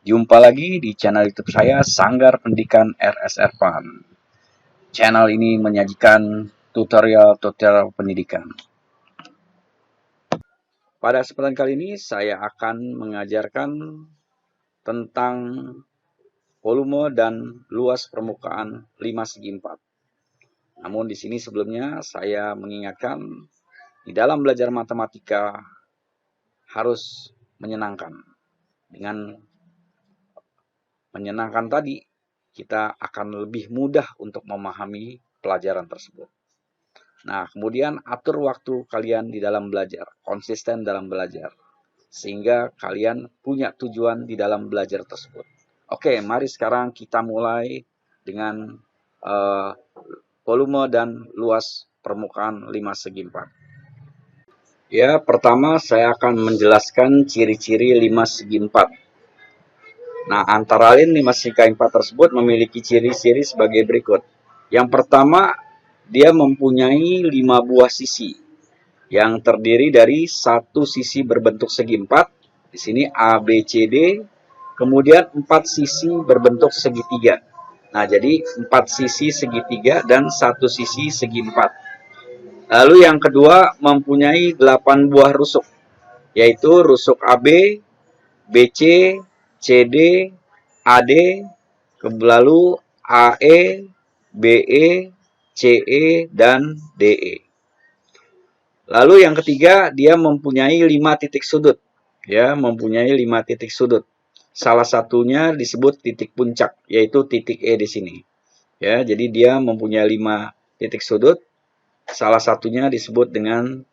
Jumpa lagi di channel YouTube saya, Sanggar Pendidikan RS Ervan. Channel ini menyajikan tutorial-tutorial pendidikan. Pada kesempatan kali ini, saya akan mengajarkan tentang volume dan luas permukaan 5 segi 4. Namun di sini sebelumnya saya mengingatkan, di dalam belajar matematika harus menyenangkan. Dengan menyenangkan tadi, kita akan lebih mudah untuk memahami pelajaran tersebut. Nah, kemudian atur waktu kalian di dalam belajar, konsisten dalam belajar, sehingga kalian punya tujuan di dalam belajar tersebut. Oke, mari sekarang kita mulai dengan volume dan luas permukaan 5 segi 4. Ya, pertama saya akan menjelaskan ciri-ciri 5 segi 4. Nah, antara lain 5 segi 4 tersebut memiliki ciri-ciri sebagai berikut. Yang pertama, dia mempunyai 5 buah sisi yang terdiri dari satu sisi berbentuk segi 4, di sini A, B, C, D, kemudian 4 sisi berbentuk segitiga. Nah, jadi 4 sisi segitiga dan satu sisi segi 4. Lalu yang kedua mempunyai 8 buah rusuk, yaitu rusuk AB, BC, CD, AD, lalu AE, BE, CE, dan DE. Lalu yang ketiga, dia mempunyai 5 titik sudut. Ya, mempunyai 5 titik sudut. Salah satunya disebut titik puncak, yaitu titik E di sini. Ya, jadi dia mempunyai 5 titik sudut. Salah satunya disebut dengan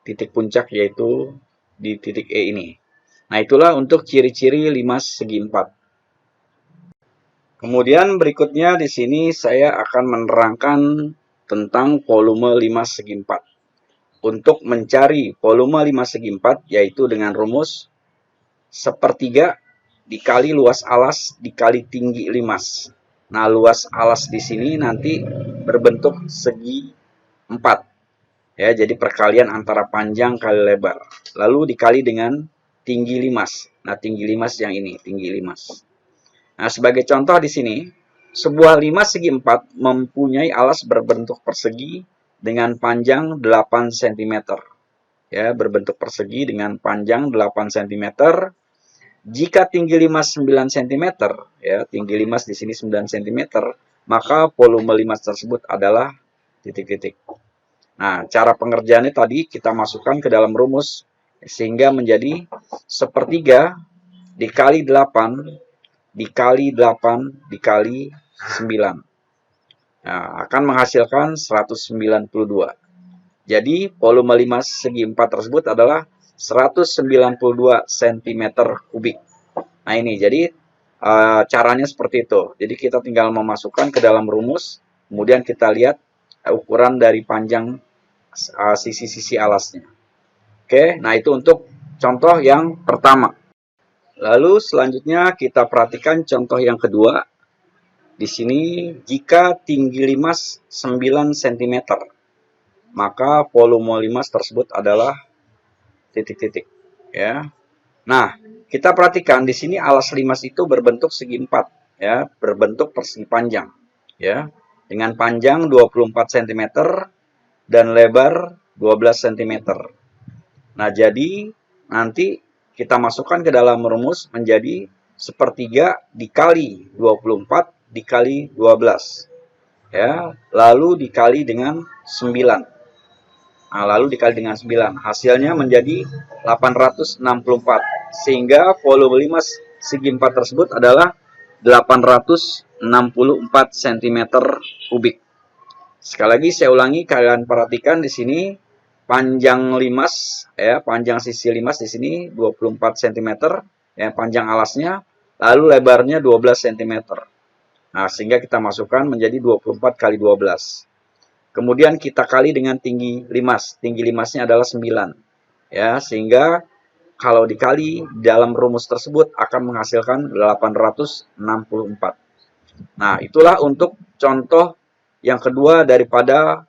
titik puncak, yaitu di titik E ini. Nah, itulah untuk ciri-ciri 5 segi 4. Kemudian berikutnya di sini saya akan menerangkan tentang volume 5 segi 4. Untuk mencari volume 5 segi 4, yaitu dengan rumus sepertiga dikali luas alas dikali tinggi limas. Nah, luas alas di sini nanti berbentuk segi 4. Ya, jadi perkalian antara panjang kali lebar. Lalu dikali dengan tinggi limas. Nah, tinggi limas yang ini, tinggi limas. Nah, sebagai contoh di sini, sebuah 5 segi 4 mempunyai alas berbentuk persegi dengan panjang 8 cm. Ya, berbentuk persegi dengan panjang 8 cm. Jika tinggi limas 9 cm, ya, tinggi limas di sini 9 cm, maka volume limas tersebut adalah titik-titik. Nah, cara pengerjaannya tadi kita masukkan ke dalam rumus sehingga menjadi sepertiga dikali 8 dikali 8 dikali 9. Nah, akan menghasilkan 192. Jadi, volume 5 segi 4 tersebut adalah 192 cm kubik. Nah, ini jadi caranya seperti itu. Jadi, kita tinggal memasukkan ke dalam rumus, kemudian kita lihat ukuran dari panjang sisi-sisi alasnya. Oke, nah itu untuk contoh yang pertama. Lalu selanjutnya kita perhatikan contoh yang kedua. Di sini jika tinggi limas 9 cm, maka volume limas tersebut adalah titik-titik, ya. Nah, kita perhatikan di sini alas limas itu berbentuk segi 4, ya, berbentuk persegi panjang, ya, dengan panjang 24 cm dan lebar 12 cm. Nah, jadi nanti kita masukkan ke dalam rumus menjadi sepertiga dikali 24 dikali 12. Ya, lalu dikali dengan 9. Nah, lalu dikali dengan 9. Hasilnya menjadi 864. Sehingga volume limas segi 4 tersebut adalah 864 cm kubik. Sekali lagi saya ulangi, kalian perhatikan di sini panjang limas, ya, panjang sisi limas di sini 24 cm, ya, panjang alasnya, lalu lebarnya 12 cm. Nah, sehingga kita masukkan menjadi 24 kali 12. Kemudian kita kali dengan tinggi limas. Tinggi limasnya adalah 9. Ya, sehingga kalau dikali dalam rumus tersebut akan menghasilkan 864. Nah, itulah untuk contoh yang kedua daripada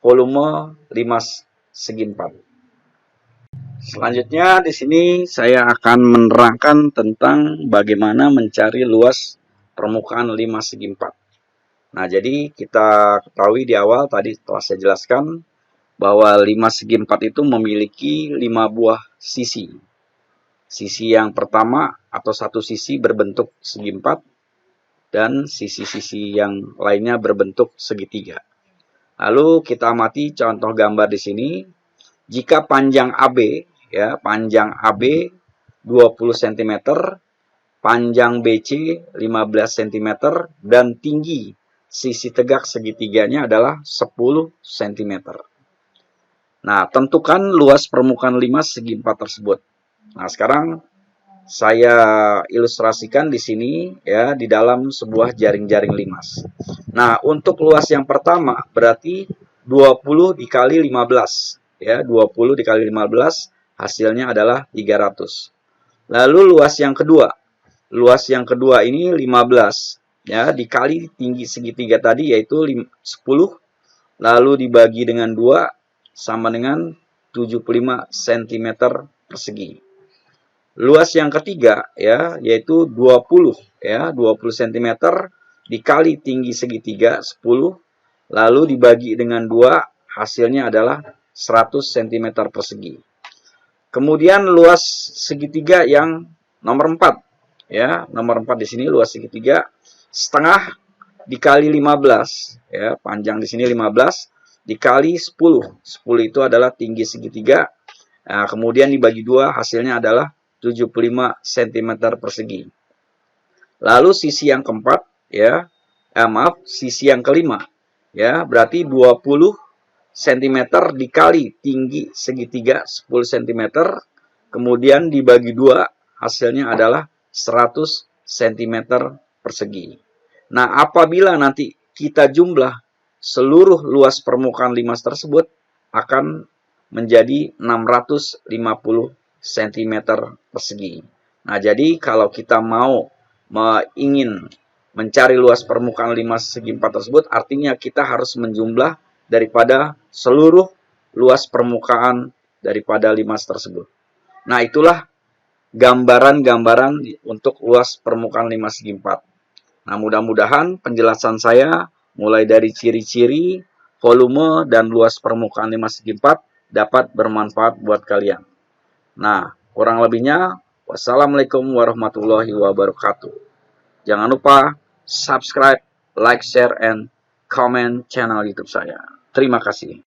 volume limas segi 4. Selanjutnya di sini saya akan menerangkan tentang bagaimana mencari luas permukaan 5 segi 4. Nah, jadi kita ketahui di awal tadi telah saya jelaskan bahwa 5 segi 4 itu memiliki 5 buah sisi. Sisi yang pertama atau satu sisi berbentuk segi 4 dan sisi-sisi yang lainnya berbentuk segitiga. Lalu kita amati contoh gambar di sini. Jika panjang AB, ya, panjang AB 20 cm, panjang BC 15 cm, dan tinggi sisi tegak segitiganya adalah 10 cm. Nah, tentukan luas permukaan 5 segi 4 tersebut. Nah, sekarang saya ilustrasikan di sini ya di dalam sebuah jaring-jaring limas. Nah, untuk luas yang pertama berarti 20 dikali 15 ya, 20 dikali 15 hasilnya adalah 300. Lalu luas yang kedua. Luas yang kedua ini 15 ya dikali tinggi segitiga tadi yaitu 10 lalu dibagi dengan 2 sama dengan 75 cm persegi. Luas yang ketiga ya yaitu 20 ya, 20 cm dikali tinggi segitiga 10 lalu dibagi dengan 2 hasilnya adalah 100 cm persegi. Kemudian luas segitiga yang nomor 4 ya, nomor 4 di sini luas segitiga setengah dikali 15 ya, panjang di sini 15 dikali 10. 10 itu adalah tinggi segitiga. Nah, kemudian dibagi 2 hasilnya adalah 75 cm persegi. Lalu sisi yang keempat ya, sisi yang kelima ya, berarti 20 cm dikali tinggi segitiga 10 cm, kemudian dibagi 2 hasilnya adalah 100 cm persegi. Nah, apabila nanti kita jumlah seluruh luas permukaan limas tersebut akan menjadi 650 cm persegi. Nah, jadi kalau kita mau ingin mencari luas permukaan 5 segi 4 tersebut, artinya kita harus menjumlah daripada seluruh luas permukaan daripada limas tersebut. Nah, itulah gambaran-gambaran untuk luas permukaan 5 segi 4. Nah, mudah-mudahan penjelasan saya mulai dari ciri-ciri, volume, dan luas permukaan 5 segi 4 dapat bermanfaat buat kalian. Nah, kurang lebihnya, wassalamualaikum warahmatullahi wabarakatuh. Jangan lupa subscribe, like, share, and comment channel YouTube saya. Terima kasih.